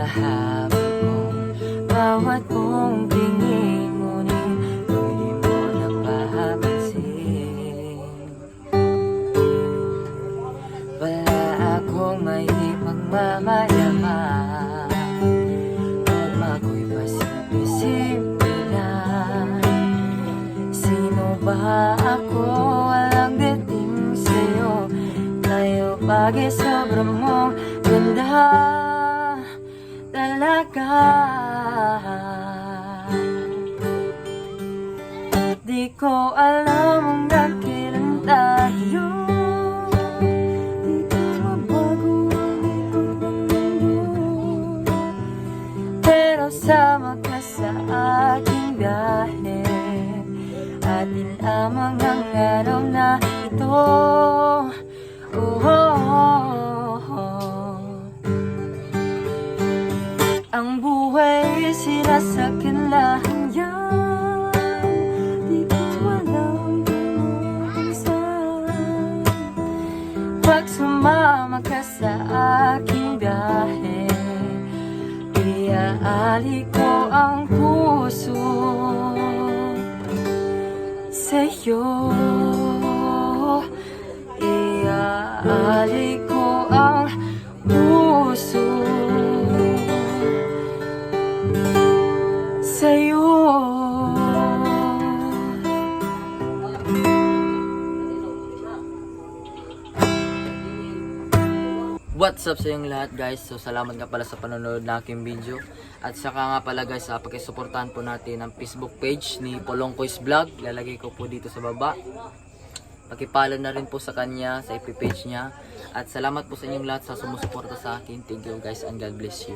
hinahabol kong bawat mong tingin, ngunit di mo napapansin. Wala akong may pagmamayaman, pag ako'y pasimple-simple lang. Sino ba ako? Walang dating sa'yo, tayo bagay sobrang mong ganda talaga. Di ko alam hanggang kailan tayo di ko mabago ang mundo, pero sama ka sa aking biyahe. Atin lamang ang araw na ito. Oh, oh, oh. Ang buhay sinasakyan lang yan, di ko alam kung saan. Pag sumama ka sa aking biyahe, iaali ko ang puso sa'yo. Iaali ko ang puso sa'yo. What's up sa inyong lahat, guys? So salamat nga pala sa panonood na aking video. At saka nga pala, guys, pakisuportahan po natin ang Facebook page ni Polongkoys Vlog. Lalagay ko po dito sa baba. Pakipollow na rin po sa kanya, sa FB page niya. At salamat po sa inyong lahat sa sumusuporta sa akin. Thank you, guys, and God bless you.